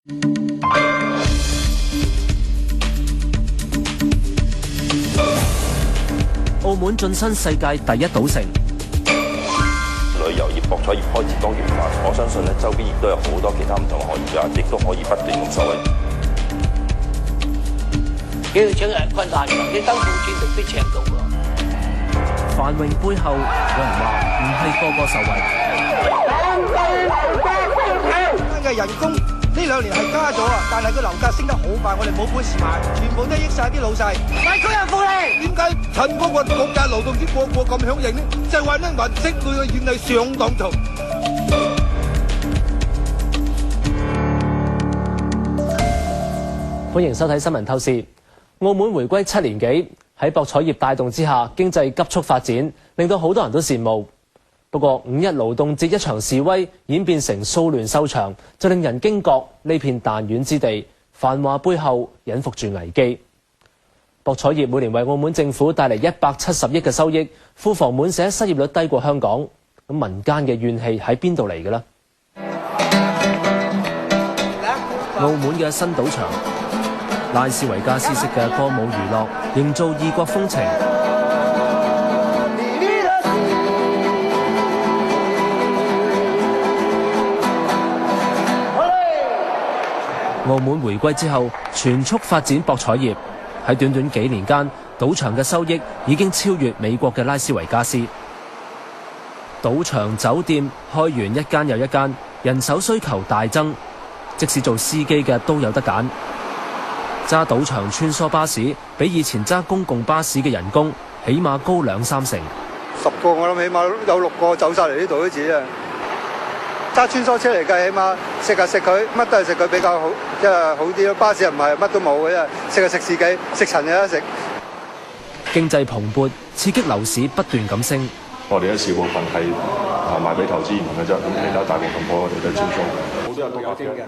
澳門晉身世界第一賭城。旅遊業、博彩業開始多元化，我相信咧周邊亦都有好多其他唔同嘅行業啊，亦都可以不斷咁受惠。幾條錢係困難嘅，你當賭錢就俾錢到㗎。繁榮背後，有人話唔係個個受惠。嘅人工呢2年係加咗啊，但係個樓價升得好快，我哋冇本事買，全部都益晒啲老細。為工人福利。點解陳國運國家勞動節個咁響應呢？就係話呢民職佢嘅願係上當頭。歡迎收睇新聞透視。澳門回歸7年幾，喺博彩業帶動之下，經濟急速發展，令到好多人都羨慕。不過5一勞動節一場示威演變成騷亂收場，就令人驚覺呢片彈丸之地繁華背後隱伏住危機。博彩業每年為澳門政府帶嚟170億嘅收益，庫房滿瀉，失業率低過香港。咁民間嘅怨氣喺邊度嚟嘅呢？澳門嘅新賭場，拉斯維加斯式嘅歌舞娛樂，營造異國風情。澳門回歸之後，全速發展博彩業。喺短短幾年間，賭場嘅收益已經超越美國嘅拉斯維加斯。賭場、酒店開完一間又一間，人手需求大增，即使做司機嘅都有得揀。揸賭場穿梭巴士，比以前揸公共巴士嘅人工起碼高2-3成。10個我諗起碼有6個走晒嚟呢度都止啊！揸穿梭車嚟計，起碼食下食佢，乜都係食佢比較好，即係好啲咯。巴士又唔係乜都冇嘅，啫食下食司機，食塵有得食。經濟蓬勃，刺激樓市不斷咁升。我哋一小部分係賣俾投資移民嘅啫，咁其他大部分我哋都招租。好多人都有嘅。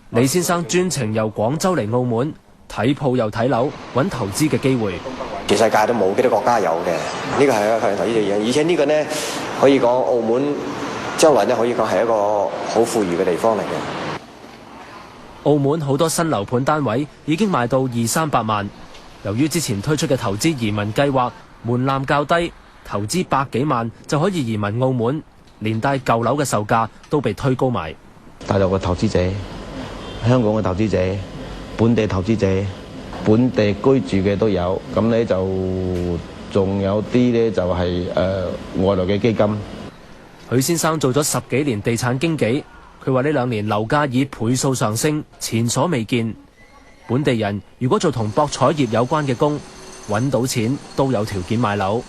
李先生專程由廣州嚟澳門睇鋪又睇樓，揾投資嘅機會。全世界都冇幾多國家有嘅，呢個係一個投資嘅嘢。而且呢個呢，可以講澳門將來呢，可以講係一個好富裕嘅地方嚟嘅。澳門好多新樓盤單位已經賣到200-300萬。由於之前推出嘅投資移民計劃門檻較低，投資100幾萬就可以移民澳門，連帶舊樓嘅售價都被推高埋。大陸嘅投資者、香港嘅投資者、本地投資者、本地居住嘅都有，咁呢就仲有啲呢就係外來嘅基金。許先生做咗10幾年地產經紀，佢話呢2年樓價以倍數上升，前所未見。本地人如果做同博彩業有關嘅工，揾到錢都有條件買樓。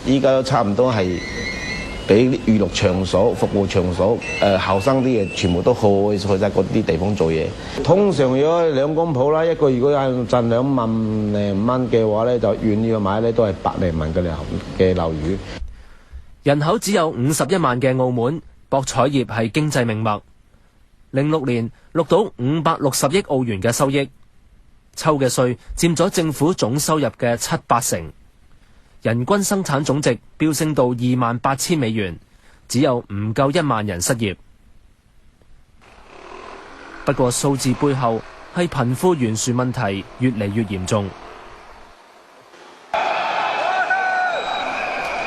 依家都差唔多係俾娛樂場所、服務場所，後生啲嘅全部都去晒嗰啲地方做嘢。通常如果2公鋪啦，一個如果係賺2萬零蚊嘅話咧，就願意去買咧，都係100零萬嘅樓宇。人口只有51萬嘅澳門，博彩業係經濟命脈。06年錄到560億澳元嘅收益，抽嘅稅佔咗政府總收入嘅7-8成。人均生產總值飆升到28,000美元，只有唔夠1萬人失業。不過數字背後係貧富懸殊問題越嚟越嚴重。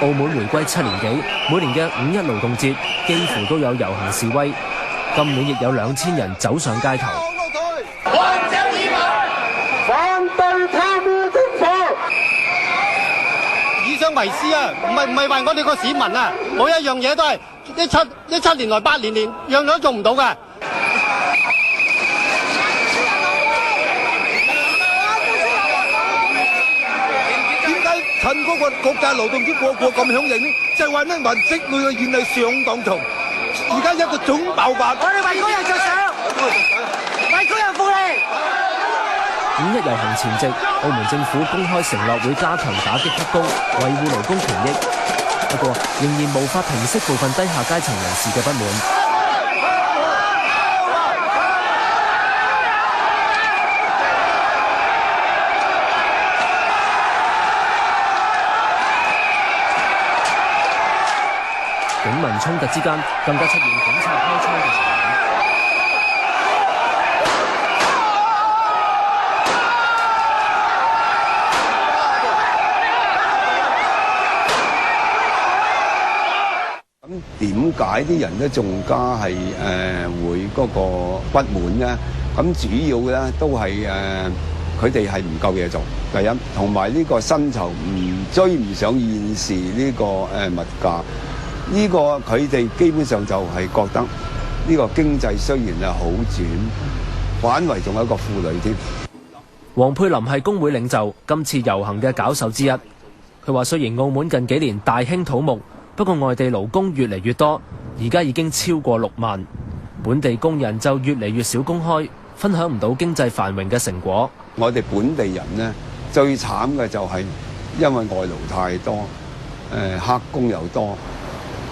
澳門回歸7年幾，每年嘅5一勞動節幾乎都有遊行示威，今年亦有2000人走上街頭。還政移民，反對貪污政府。以商為師啊，唔係為我哋個市民啊，每一樣嘢都係17年來8年樣樣都做唔到㗎。點解陳國國家勞動節個咁響應呢？就係話呢民職佢嘅願係上當頭，而家一個總爆發。我哋為工人着想，為工人福利。5一遊行前夕，澳門政府公開承諾會加強打擊黑工，維護勞工權益。不過，仍然無法平息部分低下階層人士嘅不滿。警民衝突之間，更加出現警察開槍嘅場面。點解啲人都仲加係會嗰個不滿咧？咁主要咧都係佢哋係唔夠嘢做，第一，同埋呢個薪酬追唔上現時呢個物價，呢個佢哋基本上就係覺得呢個經濟雖然係好轉，反為仲有一個負累添。黃佩林係工會領袖，今次遊行嘅搞手之一。佢話：雖然澳門近幾年大興土木，不過外地勞工越嚟越多，而家已經超過6萬，本地工人就越嚟越少公開，分享唔到經濟繁榮嘅成果。我哋本地人呢，最慘嘅就係因為外勞太多，黑工又多。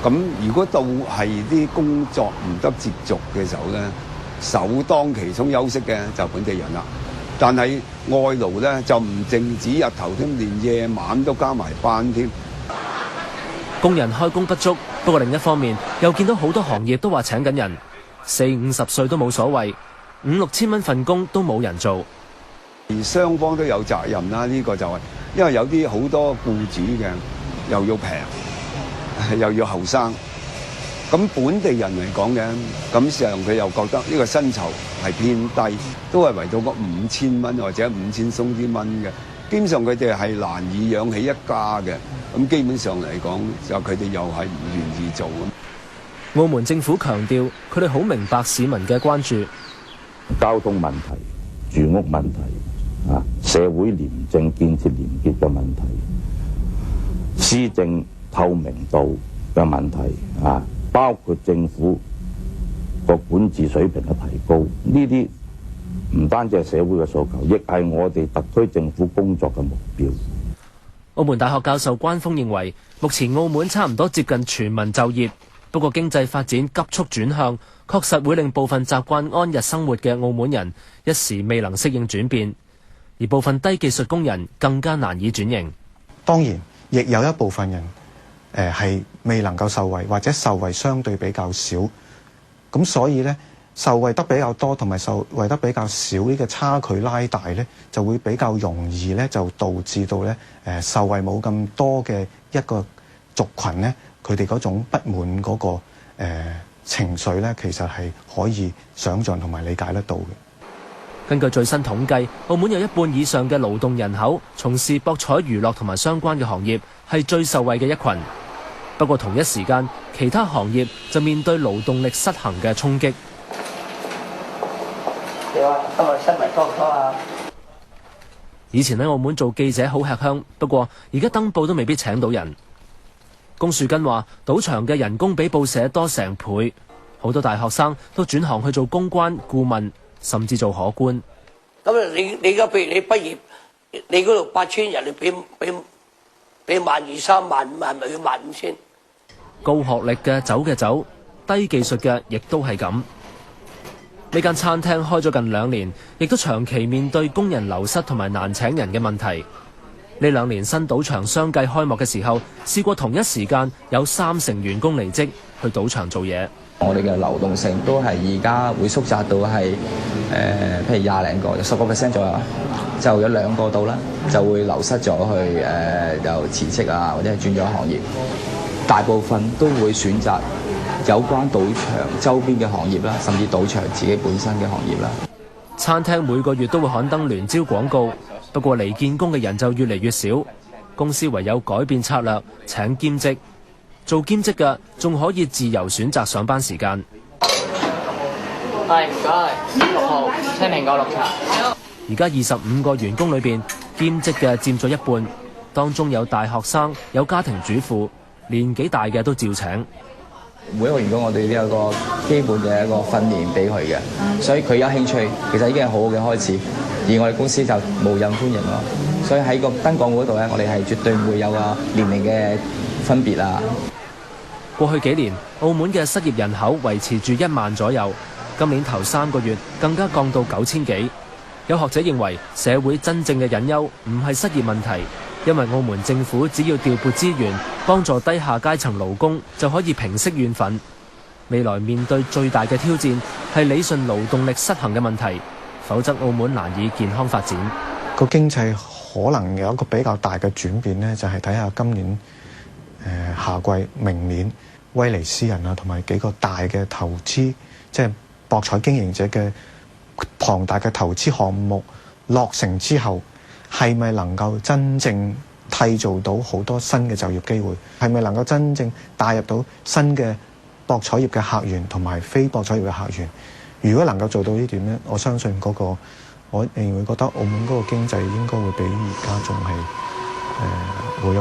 咁如果到係啲工作唔得接續嘅時候呢，首當其衝休息嘅就本地人啦。但係外勞呢，就唔淨止日頭添，連夜晚都加埋班添。工人開工不足，不過另一方面又見到好多行業都話請緊人，40-50歲都冇所謂，5-6千蚊份工都冇人做。而雙方都有責任啦，呢個就係因為有啲好多僱主嘅又要平，又要後生。咁本地人嚟講嘅，咁事實上佢又覺得呢個薪酬係偏低，都係圍到個5000蚊或者5000鬆啲蚊嘅。基本上佢哋係難以養起一家嘅。咁基本上嚟講，就佢哋又係唔願意做咁。澳門政府強調，佢哋好明白市民嘅關注，交通問題、住屋問題、社會廉政建設廉潔嘅問題、施政透明度嘅問題包括政府個管治水平嘅提高，呢啲唔單止係社會嘅訴求，亦係我哋特區政府工作嘅目標。澳門大學教授關鋒認為，目前澳門差唔多接近全民就業，不過經濟發展急速轉向，確實會令部分習慣安逸生活嘅澳門人一時未能適應轉變，而部分低技術工人更加難以轉型。當然，亦有一部分人係未能夠受惠，或者受惠相對比較少，咁所以呢，受惠得比較多同埋受惠得比較少呢個差距拉大呢，就會比較容易呢，就導致到呢受惠冇咁多嘅一個族群呢，佢哋嗰種不滿嗰個情緒呢，其實係可以想像同埋理解得到嘅。根據最新統計，澳門有一半以上嘅勞動人口從事博彩娛樂同埋相關嘅行業，係最受惠嘅一群。不過同一時間，其他行業就面對勞動力失衡嘅衝擊。你話今日新聞多唔多啊？以前喺澳門做記者好吃香，不過而家登報都未必請到人。龔樹根話：賭場嘅人工比報社多成倍，好多大學生都轉行去做公關、顧問，甚至做可觀。咁你而家譬如你畢業，你嗰度8000人，你俾12000、3萬、5萬，係咪要15000？高學歷嘅走嘅走，低技術嘅亦都係咁。呢間餐廳開咗近2年，亦都長期面對工人流失同埋難請人嘅問題。呢2年新賭場相繼開幕嘅時候，試過同一時間有30%員工離職去賭場做嘢。我哋嘅流動性都係而家會縮窄到係譬如20個，有10% 左右，就有2個到啦，就會流失咗去又辭職啊，或者係轉咗行業。大部分都會選擇有關賭場周邊嘅行業啦，甚至賭場自己本身嘅行業啦。餐廳每個月都會刊登聯招廣告，不過嚟見工嘅人就越嚟越少，公司唯有改變策略，請兼職。做兼職嘅仲可以自由選擇上班時間。係唔該，6號青蘋果綠茶。而家25個員工裏邊，兼職嘅佔咗1半，當中有大學生，有家庭主婦，年紀大嘅都照請。每一個員工我哋都有個基本嘅一個訓練俾佢嘅，所以佢有興趣，其實已經係好好嘅開始。而我哋公司就無任歡迎咯，所以喺個登廣告嗰度咧，我哋係絕對唔會有個年齡嘅分別啊。過去幾年，澳門嘅失業人口維持住1萬左右，今年頭3個月更加降到9000幾。有學者認為，社會真正嘅隱憂唔係失業問題，因為澳門政府只要調撥資源，幫助低下階層勞工，就可以平息怨憤。未來面對最大嘅挑戰係理順勞動力失衡嘅問題，否則澳門難以健康發展。個經濟可能有一個比較大嘅轉變呢，就係睇下今年夏季、明年威尼斯人啊，同埋幾個大嘅投資，即係博彩經營者嘅龐大嘅投資項目落成之後，係咪能夠真正締造到好多新嘅就業機會？係咪能夠真正帶入到新嘅博彩業嘅客源同埋非博彩業嘅客源？如果能夠做到呢點咧，我相信我仍然會覺得澳門嗰個經濟應該會比而家仲係會有